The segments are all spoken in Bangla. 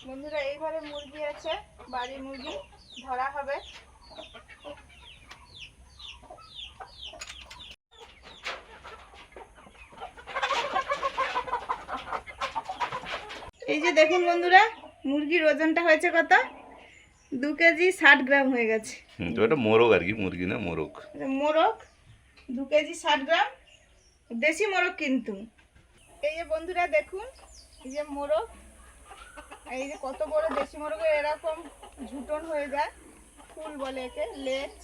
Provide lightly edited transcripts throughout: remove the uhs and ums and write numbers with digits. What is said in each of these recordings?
বন্ধুরা এই ঘরে মুরগি আছে, বাড়ি মুরগি ধরা হবে। এই যে দেখুন বন্ধুরা, মুরগির ওজনটা হয়েছে কত? 2 কেজি 60 গ্রাম হয়ে গেছে। তো এটা মোরগ আর কি, মুরগি না মোরগ। মোরগ 2 কেজি 60 গ্রাম, দেশি মোরগ কিন্তু। এই যে বন্ধুরা দেখুন, এই যে মোরগ, এই যে কত বড় দেশি মোরগের এরকম ঝুটন হয়ে যায়, ফুল বলে একে, লেজ।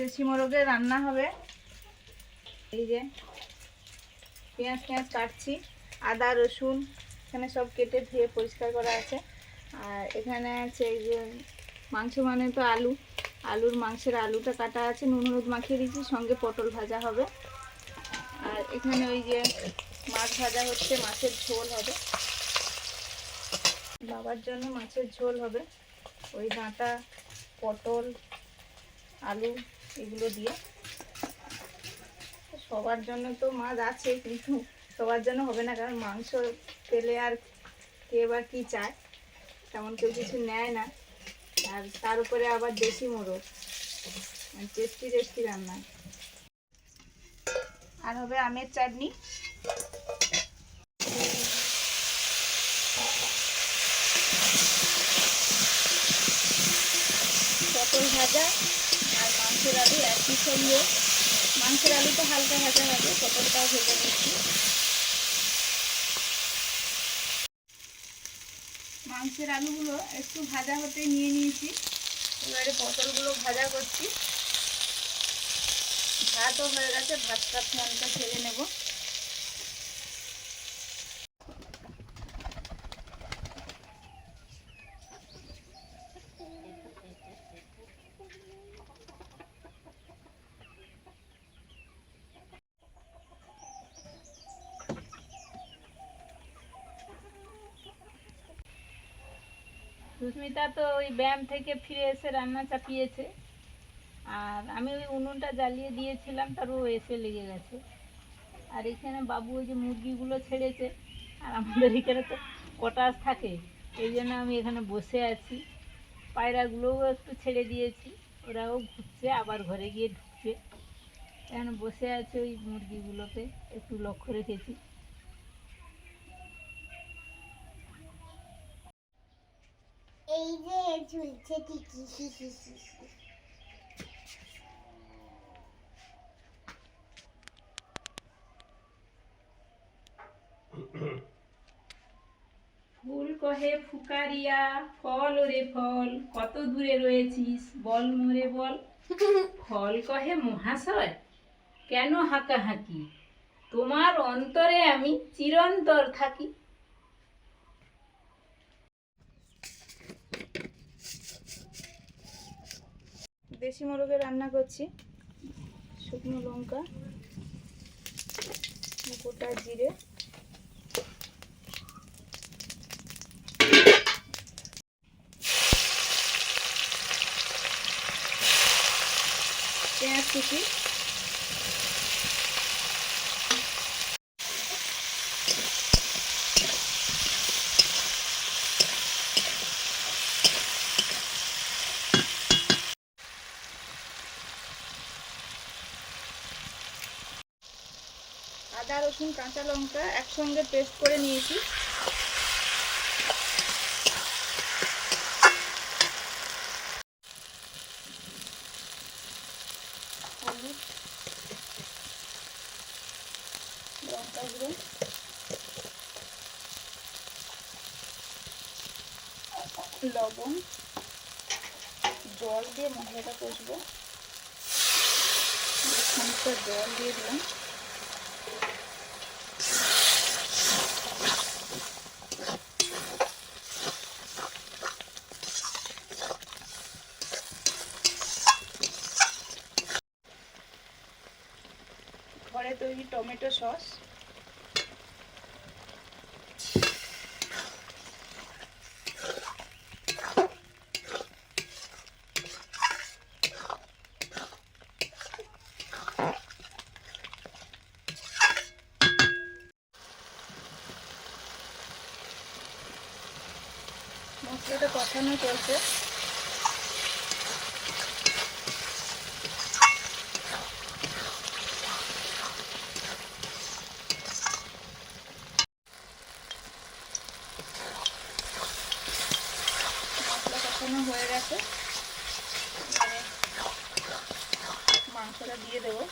দেশি মোরগের রান্না হবে। এই যে পেঁয়াজ কাটছি, আদা রসুন এখানে সব কেটে ধুয়ে পরিষ্কার করা আছে। আর এখানে আছে এই যে মাংস মানে তো আলুর মাংসের আলুটা কাটা আছে, নুন হলুদ মাখিয়ে দিয়েছি, সঙ্গে পটল ভাজা হবে। আর এখানে ওই যে মাছ ভাজা হচ্ছে, মাছের ঝোল হবে, বাবার জন্য মাছের ঝোল হবে, ওই ডাঁটা পটল আলু এগুলো দিয়ে। সবার জন্য তো মাছ আছে, কিন্তু সবার জন্য হবে না, কারণ মাংস পেলে আর কে বা কী চায়, তেমন কেউ কিছু নেয় না। আর তার উপরে আবার দেশি মোরগ, টেস্টি রান্না। আর হবে আমের চাটনি। পটল ভাজা আর মাংসের আলু একই সঙ্গে, মাংসের আলুটা হালকা ভাজা হবে, পটলটাও ভেজে নিচ্ছি। মাংসের আলুগুলো একটু ভাজা হতে নিয়ে নিয়েছি, এবারে পটলগুলো ভাজা করছি। ভাতও হয়ে গেছে, ভাতটা ফ্যানটা ছেড়ে নেব। সুস্মিতা তো ওই ব্যায়াম থেকে ফিরে এসে রান্না চাপিয়েছে, আর আমি ওই উনুনটা জ্বালিয়ে দিয়েছিলাম, তার ও এসে লেগে গেছে। আর এখানে বাবু ওই যে মুরগিগুলো ছেড়েছে, আর আমাদের এখানে তো পটাশ থাকে, এই জন্য আমি এখানে বসে আছি। পায়রাগুলোও একটু ছেড়ে দিয়েছি, ওরাও ঘুরছে, আবার ঘরে গিয়ে ঢুকছে। এখানে বসে আছে, ওই মুরগিগুলোকে একটু লক্ষ্য রেখেছি। এই যে ঝুলছে টিকি হি হি হি হি। ফুল কহে ফুকারিয়া, ফল ওরে ফল, কত দূরে রয়েছিস বল মোরে বল। ফল কহে মহাশয়, কেন হাঁকাহাঁকি, তোমার অন্তরে আমি চিরন্তর থাকি। দেশি মোরগের রান্না করছি। শুকনো লঙ্কা, গোটা জিরে, পেঁয়াজ কুচি, আদা রসুন কাঁচা লঙ্কা একসঙ্গে পেস্ট করে নিয়েছি। হলুদ, লঙ্কা গুঁড়ো, লবণ, জল দিয়ে মশলাটা কষবো। খানিকটা জল দিয়ে দিলাম। ঘরে তৈরি টমেটো সস, মশলাটা কষানো চলছে। মশলা কষানো হয়ে গেছে, এবারে মাংসটা দিয়ে দেবো।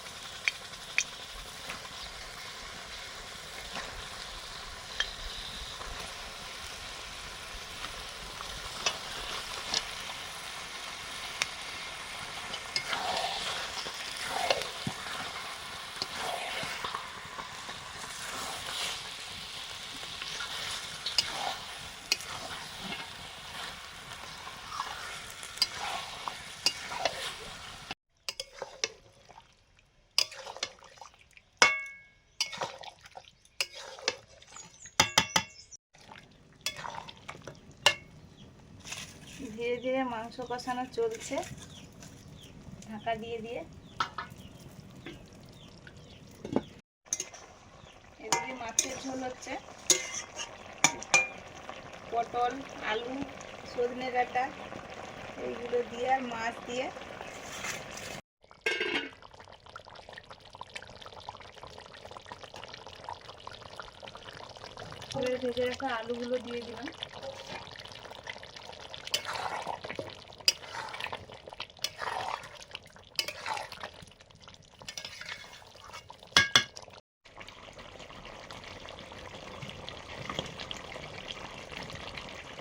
ধীরে ধীরে মাংস কষানো চলছে, ঢাকা দিয়ে দিয়ে। এদিকে মাছের ঝোল হচ্ছে, পটল, আলু, সজনে ডাঁটা এইগুলো দিয়ে আর মাছ দিয়ে। ভেজে রাখা আলুগুলো দিয়ে দিলাম।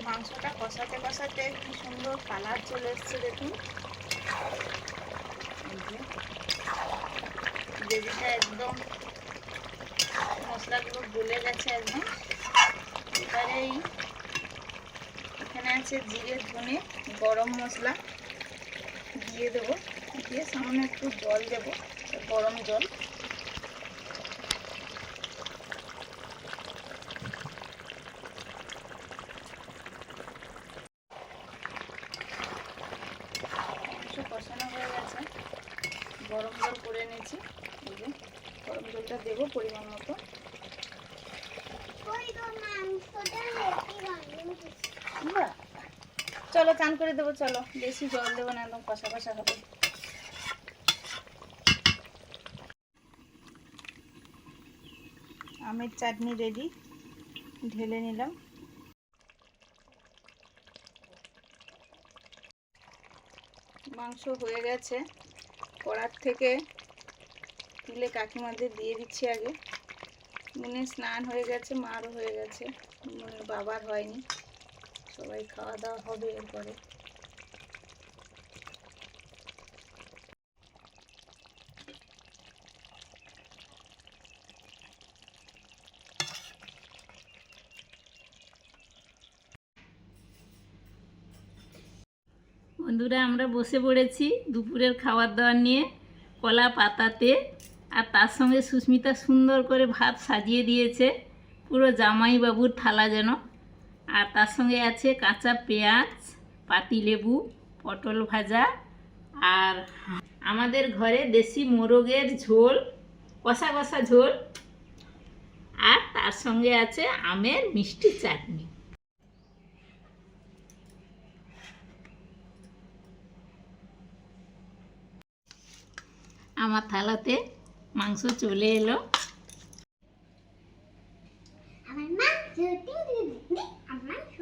মাংসটা কষাতে কষাতে কি সুন্দর কালার চলে এসছে দেখুন। গ্রেভিটা একদম, মশলাগুলো গলে গেছে একদম। এবারে এখানে আছে জিরে, ধনে, গরম মশলা দিয়ে দেবো, দিয়ে সামান্য একটু জল দেবো, গরম জল। মাংস কষানো হয়ে গেছে, জলটা দেবো পরিমাণ মতো। ওই তো মাংসটা রেডি বানিয়ে বাহ, চলো চান করে দেবো, চলো বেশি জল দেবো না, একদম কষা কষা হবে। আমের চাটনি রেডি, ঢেলে নিলাম। মাংস হয়ে গেছে, কড়ার থেকে তুলে কাকিমাদের দিয়ে দিচ্ছি আগে। মুনের স্নান হয়ে গেছে, মারও হয়ে গেছে, মুনের বাবার হয়নি। সবাই খাওয়া দাওয়া হবে এরপরে। বন্ধুরা, আমরা বসে পড়েছি দুপুরের খাবার দাবার নিয়ে কলা পাতাতে, আর তার সঙ্গে সুস্মিতা সুন্দর করে ভাত সাজিয়ে দিয়েছে, পুরো জামাইবাবুর থালা যেন। আর তার সঙ্গে আছে কাঁচা পেঁয়াজ, পাতিলেবু, পটল ভাজা, আর আমাদের ঘরে দেশি মোরগের ঝোল, কষা কষা ঝোল, আর তার সঙ্গে আছে আমের মিষ্টি চাটনি। আমার থালাতে মাংস চলে এলো। আমার মাংস আমার মাংস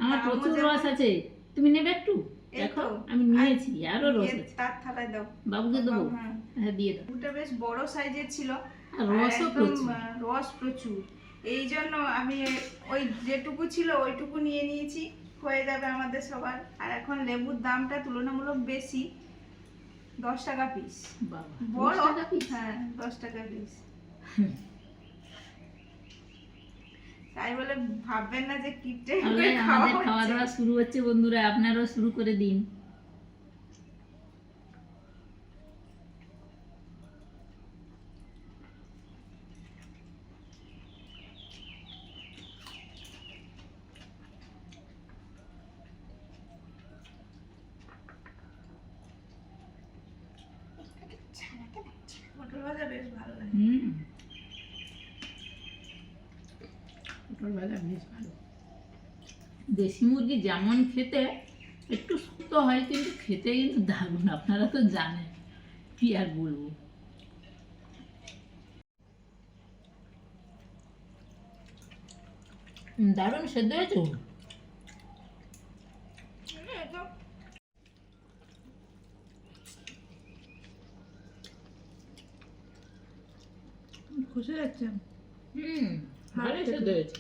আমার প্রচুর রস আছে, তুমি নেবে একটু? দেখো আমি নিয়েছি, আরো রস আছে। তার থালায় দাও, বাবুকে দেবো? হ্যাঁ। হ্যাঁ, দিয়ে দাও। ওটা বেশ বড় সাইজের ছিল, আর আর রসও একদম, প্রচুর। রস প্রচুর। এই জন্য আমি ওই যেটুকু ছিল ওইটুকু নিয়ে নিয়েছি, হয়ে যাবে আমাদের সবার। আর এখন লেবুর দামটা তুলনামূলক বেশি, 10 টাকা পিস। বাবা, বড়, 10 টাকা piece? হ্যাঁ 10 টাকা পিস। তাই বলে ভাববেন না যে কিপটে তাহলে করে খাওয়া আমাদের খাওয়া হচ্ছে। দাওয়া শুরু হচ্ছে বন্ধুরা, আপনারাও শুরু করে দিন। পটল ভাজা বেশ ভালো লাগে। পটল ভাজা বেশ ভালো। দেশি মুরগি যেমন খেতে একটু শক্ত হয়, কিন্তু খেতে কিন্তু দারুণ, আপনারা তো জানেন, কি আর বলবো। দারুণ সেদ্ধ হয়েছে। খুশি যাচ্ছে। ভালোই সেদ্ধ হয়েছে।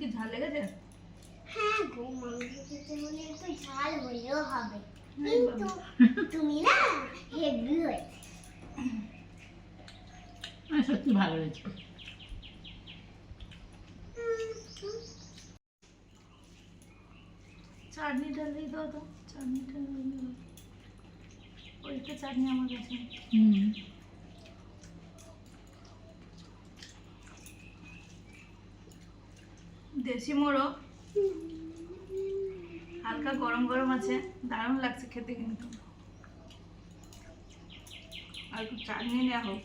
কি ঝাল লেগেছে? হ্যাঁ গো, মাংস খেতে হলে একটু ঝাল হলেও হবে, কিন্তু তুমি না হেভি হয়েছে। সত্যি ভালো হয়েছে। চাটনিটা দিয়ে দাও তো, চাটনিটা ওইটা চাটনি আমার কাছে। দেশি মোরগ, হালকা গরম গরম আছে, দারুণ লাগছে খেতে কিন্তু। আর একটু চাটনি নেওয়া হোক।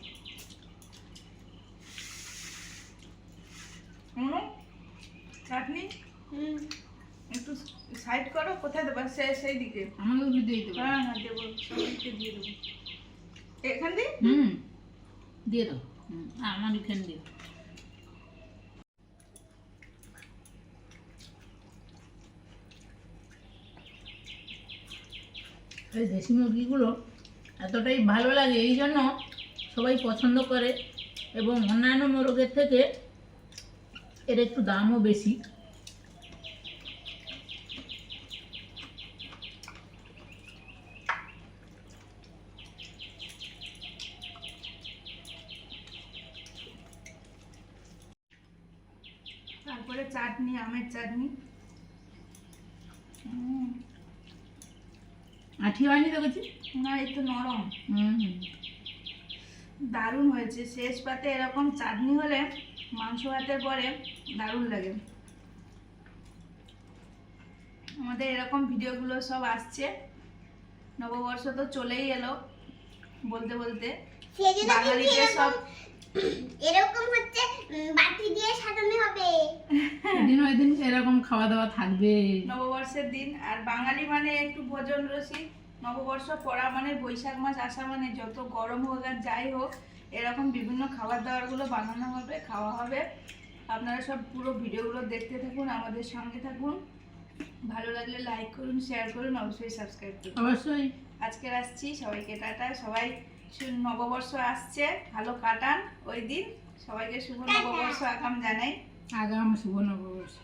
চাটনি একটু সাইড করো, কোথায় দেবো? সেই দিকে। আমাকে একটু দিয়ে দেবো? হ্যাঁ হ্যাঁ দেবো, সবাইকে দিয়ে দেবো। এখান দিয়ে দিয়ে দাও। আমার এখানে দিয়ে দাও। এই দেশি মুরগিগুলো এতটাই ভালো লাগে, এই জন্য সবাই পছন্দ করে, এবং অন্যান্য মোরগের থেকে এর একটু দামও বেশি। তারপরে চাটনি, আমের চাটনি। আঠি হয়নি তো কিছু? না, একটু নরম, হুম। দারুণ হয়েছে। শেষ পাতে এরকম চাটনি হলে মাংস ভাতের পরে দারুণ লাগে। আমাদের এরকম ভিডিওগুলো সব আসছে, নববর্ষ তো চলেই এলো বলতে বলতে। সেজন্য কিন্তু বাঙালিদের সব এরকম হচ্ছে বাটি দিয়ে সাজানো হবে। দিন ওই দিন এরকম খাওয়া দাওয়া থাকবে। নববর্ষের দিন, আর বাঙালি মানে একটু ভোজন রসিক। নববর্ষ পড়া মানে বৈশাখ মাস আসা মানে যত গরম হোক আর যাই হোক এরকম বিভিন্ন খাবার দাবারগুলো বানানো হবে, খাওয়া হবে। আপনারা সব পুরো ভিডিওগুলো দেখতে থাকুন, আমাদের সঙ্গে থাকুন। ভালো লাগলে লাইক করুন, শেয়ার করুন, অবশ্যই সাবস্ক্রাইব করুন। অবশ্যই। আজকে আসছি, সবাইকে টাটা। সবাই নববর্ষ আসছে, ভালো কাটান ওই দিন। সবাইকে শুভ নববর্ষ আগাম জানাই। আগাম শুভ নববর্ষ।